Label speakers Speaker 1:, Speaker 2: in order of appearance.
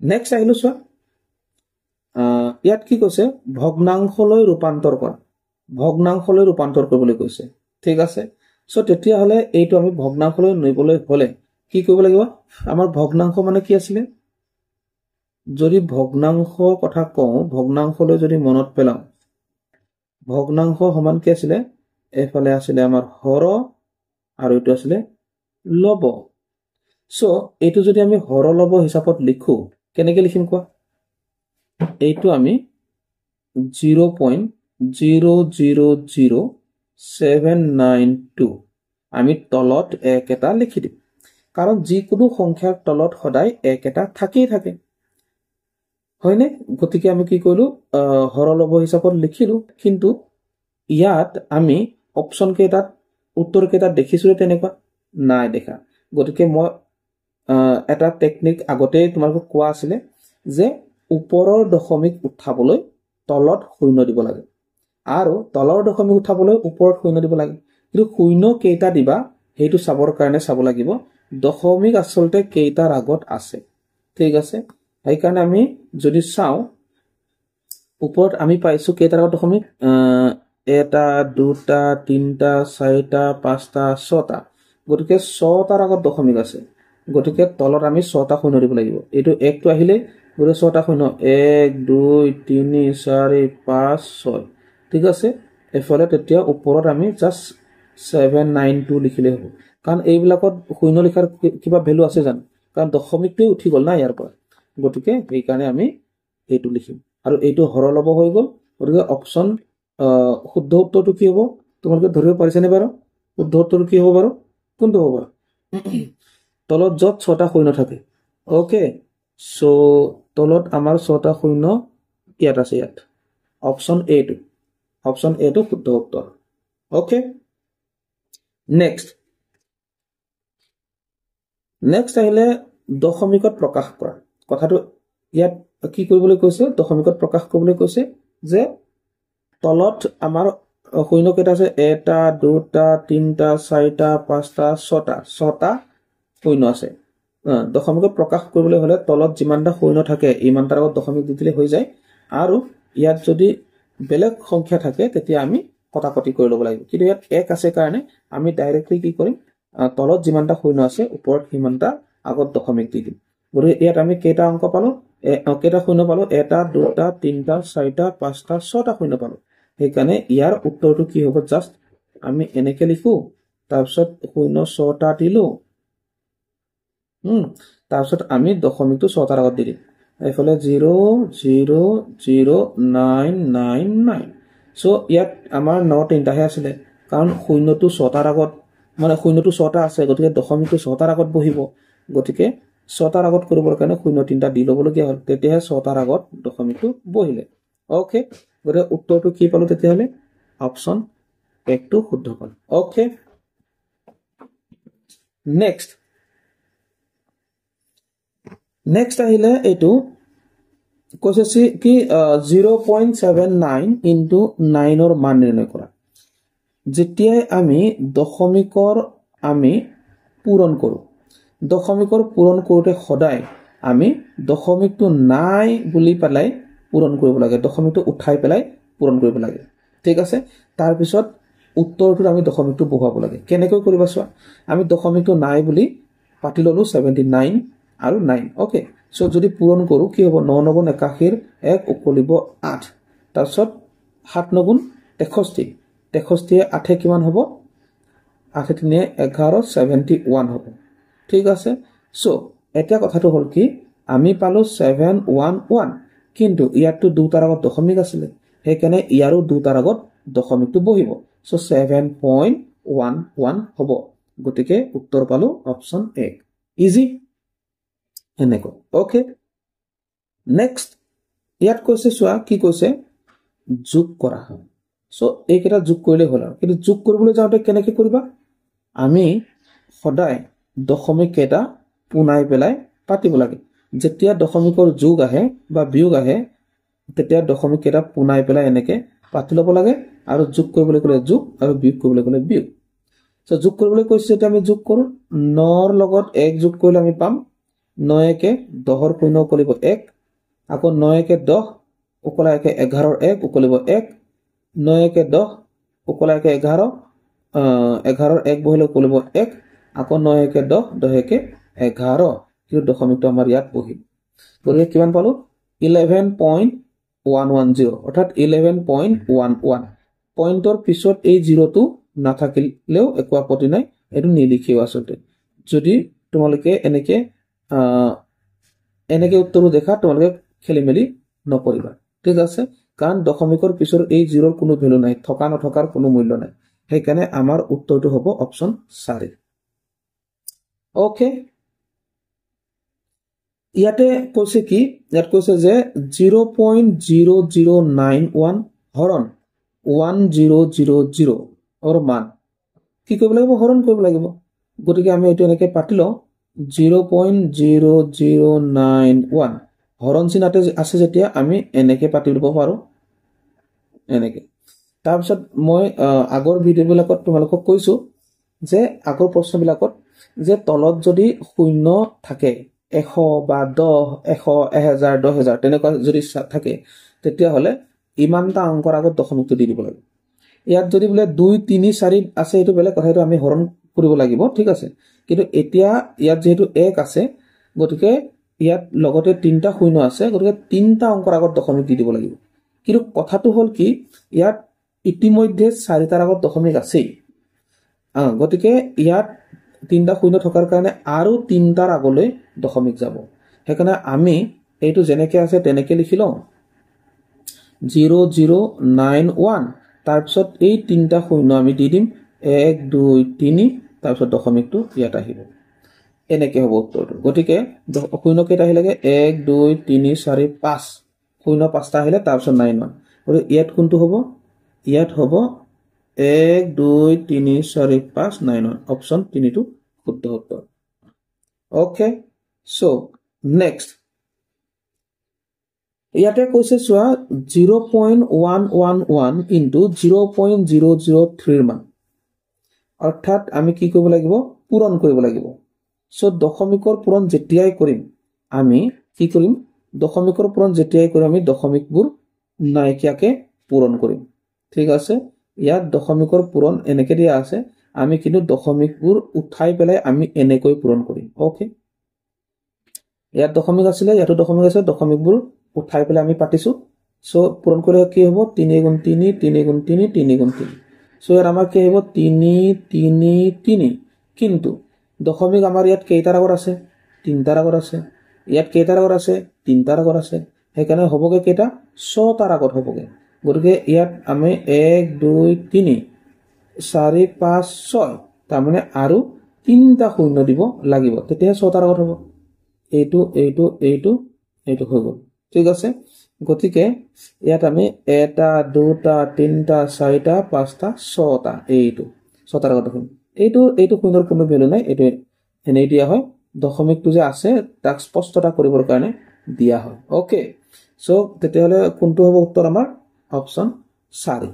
Speaker 1: next আহিলো চোৱা ইয়াত কি কৈছে ভগ্নাংশলৈ ৰূপান্তৰ কৰা ভগ্নাংশলৈ ৰূপান্তৰ কৰিবলৈ কৈছে ঠিক আছে সো তেতিয়া হলে এইটো আমি ভগ্নাংশলৈ নিবলৈ হলে কি কৰিব লাগিব আমাৰ ভগ্নাংশ মানে কি আছিল যদি ভগ্নাংশ কথা কওঁ ভগ্নাংশলৈ যদি মনত পেলাও ভগ্নাংশ সমান কি আছিল এফালে আছিল আমাৰ হৰ আৰু এটো আছিল লব সো এটো যদি আমি হৰ লব হিচাপত লিখো কেনেকৈ লিখিম কোৱা এইটো আমি 0.000792 আমি তলত এক এটা লিখি দিম কাৰণ যিকোনো সংখ্যাৰ তলত সদায় এক এটা থাকেই থাকে হয়নে গতিকে আমি কি কৰিলো হৰলব হিচাপত লিখিলো কিন্তু ইয়াত আমি অপচন কেইটাত উত্তৰ কেইটাত দেখিছো তেনেকুৱা নাই দেখা গতিকে মই এটা টেকনিক আগতে তোমালোকক কোৱা আছিল যে ওপৰৰ দশমিক উঠাবলৈ তলত শূন্য দিব লাগে আৰু তলৰ দশমিক উঠাবলৈ ওপৰত শূন্য দিব লাগে কিন্তু শূন্য কেইটা দিবা হেতু চাবৰ কাৰণে চাব লাগিব দশমিক আসলতে কেইটাৰ আগত আছে ঠিক আছে এই কাৰণে আমি যদি চাও ওপৰত আমি পাইছো কেইটাৰ আগত দশমিক এটা দুটা তিনটা চাৰিটা পাঁচটা ছটা গতিকে ছটাৰ আগত দশমিক আছে গতিকে তলত আমি ছটা শূন্য দিব লাগিব এটো একটো আহিলে গৰে ছটা শূন্য 1 2 3 4 5 6 ঠিক আছে এফালে তেতিয়া ওপৰত আমি জাস্ট 792 লিখিলে হ'ব কাৰণ এইবিলাকত শূন্য লিখাৰ কিবা ভ্যালু আছে জান কাৰণ দশমিকটো উঠি গল না ইয়াৰ পৰা গতিকে এই কাৰণে আমি এইটো লিখিম আৰু এইটো হৰলব হৈ গল গতিকে অপচন শুদ্ধ উত্তৰটো কি হ'ব তোমালোকে ধৰিব পাৰিছানে বাৰু শুদ্ধ উত্তৰটো কি হ'ব বাৰু কোনটো হ'ব তলত যত ছটা শূন্য থাকে ওকে সো তলত আমাৰ ছটা শূন্য ইয়াত আছে ইয়াত অপচন এ টো শুদ্ধ উত্তৰ ওকে নেক্সট আহিলে দশমিকত প্ৰকাশ কৰা কথাটো ইয়াত কি কৰিবলৈ কৈছে দশমিকত প্ৰকাশ কৰিবলৈ কৈছে যে তলত আমাৰ শূন্য কেইটা আছে এটা দুটা তিনটা চাৰিটা পাঁচটা ছটা শূন্য আছে দশমিকত প্ৰকাশ কৰিবলৈ হলে তলত যিমানটা শূন্য থাকে ইমানটাৰ আগত দশমিক দি দিলে হৈ যায় আৰু ইয়াত যদি বেলেগ সংখ্যা থাকে তেতিয়া আমি কটাকটি কৰি ল'ব লাগিব কিন্তু ইয়াত এক আছে কাৰণে আমি ডাইৰেক্টলি কি কৰিম তলত যিমানটা শূন্য আছে ওপৰত সিমানটা আগত দশমিক দি দিম গতিকে ইয়াত আমি কেইটা অংক পালো কেইটা শূন্য পালো এটা দুটা তিনটা চাৰিটা পাঁচটা ছটা শূন্য পালো সেইকাৰণে ইয়াৰ উত্তৰটো কি হ'ব জাস্ট আমি এনেকে লিখো তাৰপিছত শূন্য ছটা দিলো তাৰপিছত আমি দশমিকটো ছটাৰ আগত দি দিম এফালে 0.00999 সো ইয়াত আমাৰ 9 তিনটাহে আছিল কাৰণ শূন্যটো ছটাৰ আগত মানে শূন্যটো ছটা আছে গতিকে দশমিকটো ছটাৰ আগত বহিব গতিকে ছটাৰ আগত কৰিবৰ কাৰণে শূন্য তিনটা দি ল'বলগীয়া হ'ল তেতিয়াহে ছটাৰ আগত দশমিকটো বহিলে ওকে গতিকে উত্তৰটো কি পালো তেতিয়াহলে অপচন একটো শুদ্ধ পালো ওকে নেক্সট আহিলে এইটো কৈছে কি 0.79 ইনটু 9 ৰ মান নিৰ্ণয় কৰা যেতিয়াই আমি দশমিকৰ আমি পূৰণ কৰো দশমিকৰ পূৰণ কৰোতে সদায় আমি দশমিকটো নাই বুলি পেলাই পূৰণ কৰিব লাগে দশমিকটো উঠাই পেলাই পূৰণ কৰিব লাগে ঠিক আছে তাৰ পিছত উত্তৰটো আমি দশমিকটো বহুৱাব লাগে কেনেকৈ কৰিবা চোৱা আমি দশমিকটো নাই বুলি পাতি ললো 79 আৰু 9 ওকে সো যদি পূৰণ কৰো কি হ'ব 9 9 81 1 উকলিব 8 তাৰপিছত 7 9 63 63 8 কিমান হ'ব 8 3 11 71 হ'ব ঠিক আছে সো এটা কথাটো হল কি আমি পালো 711 কিন্তু ইয়াতো দুটাৰ আগত দশমিক আছিল সেইকাৰণে ইয়াৰো দুটাৰ আগত দশমিকটো বহিব সো 7.11 হ'ব গতিকে উত্তৰ পালো অপচন এ ইজি এনেকৈ ওকে নেক্সট ইয়াত কৈছে চোৱা কি কৈছে যোগ কৰা হয় সো এইকেইটা যোগ কৰিলে হ'ল কিন্তু যোগ কৰিবলৈ যাওঁতে কেনেকৈ কৰিবা আমি সদায় দশমিক কেইটা পুনাই পেলাই পাতিব লাগে যেতিয়া দশমিকৰ যোগ আহে বা বিয়োগ আহে তেতিয়া দশমিক কেইটা পুনাই পেলাই এনেকে পাতি ল'ব লাগে আৰু যোগ কৰিবলৈ গ'লে যোগ আৰু বিয়োগ কৰিবলৈ গ'লে বিয়োগ সো যোগ কৰিবলৈ কৈছে যেতিয়া আমি যোগ কৰো 9 ৰ লগত 1 যোগ কৰিলে আমি পাম 9 একে 10 শূন্য উকলিব 1 আকৌ 9 একে 10 উকলা একে 11 1 উকলিব 1 9 একে 10 উকলা একে 11 11 1 বহিলে উকলিব 1 আকৌ 9 একে 10 10 একে 11 কিন্তু দশমিকটো আমাৰ ইয়াত বহিল গতিকে কিমান পালো 11.110 অৰ্থাৎ 11.11 পইণ্টৰ পিছত এই জিৰোটো নাথাকিলেও একো আপত্তি নাই এটো নিলিখিও আসলতে যদি তোমালোকে এনেকে উত্তৰটো দেখা তোমালোকে খেলিমেলি নকৰিবা ঠিক আছে কাৰণ দশমিকৰ পিছৰ এই জিৰোৰ কোনো ভ্যালু নাই থকা নথকাৰ কোনো মূল্য নাই সেইকাৰণে আমাৰ উত্তৰটো হ'ব অপচন 4 ওকে ইয়াতে কৈছে কি ইয়াত কৈছে যে 0.0091 হৰণ 1000 অৰ মান কি কৰিব লাগিব হৰণ কৰিব লাগিব গতিকে আমি এটো এনেকে পাতিলো 0.0091 হৰণ চিনাতে আছে যেতিয়া আমি এনেকে পাতি লব পাৰো এনেকে তাৰপিছত মই আগৰ ভিডিও বিলাকত তোমালোকক কৈছো যে আগৰ প্ৰশ্ন বিলাকত যে তলত যদি শূন্য থাকে 100 বা 10 100 1000 10000 তেনেকুৱা যদি থাকে তেতিয়া হলে ইমানটা অংকৰ আগত দশমিকটো দি দিব লাগে ইয়াত যদি বলে 2 3 4 আছে এটো বেলে কথা এটো আমি হৰণ কৰিব লাগিব ঠিক আছে কিন্তু এতিয়া ইয়াত যেহেতু 1 আছে গতিকে ইয়াত লগতে তিনটা শূন্য আছে গতিকে তিনটা অংকৰ আগত দশমিক দি দিব লাগিব কিন্তু কথাটো হল কি ইয়াত ইতিমধ্যে 4 টাৰ আগত দশমিক আছে গতিকে ইয়াত তিনটা শূন্য থকাৰ কাৰণে আৰু তিনটাৰ আগলৈ দশমিক যাব হেকাৰণে আমি এইটো যেনেকে আছে তেনেকে লিখি লওঁ 0091 তাৰপিছত এই তিনটা শূন্য আমি দি দিম 1 2 3 তাৰপিছত দশমিকটো ইয়াত আহিব এনেকে হ'ব উত্তৰটো গতিকে শূন্য কেইটা আহিলেগে 1 2 3 4 5 শূন্য পাঁচটা আহিলে তাৰপিছত 91 গতিকে ইয়াত কোনটো হ'ব ইয়াত হ'ব 1 2 3 4 5 91 অপচন 3 টো শুদ্ধ উত্তৰ ওকে সো নেক্সট ইয়াতে কৈছে চোৱা 0.111 ইনটু 0.003 মান অৰ্থাৎ আমি কি কৰিব লাগিব পূৰণ কৰিব লাগিব সো দশমিকৰ পূৰণ যেতিয়াই কৰিম আমি কি কৰিম দশমিকৰ পূৰণ যেতিয়াই কৰিম আমি দশমিকবোৰ নাইকিয়াকে পূৰণ কৰিম ঠিক আছে ইয়াত দশমিকৰ পূৰণ এনেকে দিয়া আছে আমি কিন্তু দশমিকবোৰ উঠাই পেলাই আমি এনেকৈ পূৰণ কৰিম ওকে ইয়াত দশমিক আছিল ইয়াতো দশমিক আছে দশমিকবোৰ উঠাই পেলাই আমি পাতিছো সো পূৰণ কৰিলে কি হ'ব 3 গুণ 3 3 গুণ 3 3 গুণ 3 সো ইয়াত আমাৰ কি হ'ব 3 3 3 কিন্তু দশমিক আমাৰ ইয়াত কেইটাৰ আগত আছে তিনটাৰ আগত আছে ইয়াত কেইটাৰ আগত আছে তিনটাৰ আগত আছে হেকাৰণে হ'বগে কেইটা 6 টাৰ আগত হ'বগে গতিকে ইয়াত আমি 1 2 3 4 5 6 তাৰ মানে আৰু তিনটা শূন্য দিব লাগিব তেতিয়া 6 টাৰ আগত হ'ব এইটো এইটো এইটো এইটো হৈ গ'ল ঠিক আছে গতিকে ইয়াত আমি এটা দুটা তিনটা চাৰিটা পাঁচটা ছটা এইটো ছটাৰ আগত দেখোন এইটো শূন্যৰ কোনো ভ্যালু নাই এইটো এনেই দিয়া হয় দশমিকটো যে আছে তাক স্পষ্টতা কৰিবৰ কাৰণে দিয়া হয় ওকে সো তেতিয়াহলে কোনটো হ'ব উত্তৰ আমাৰ অপচন 4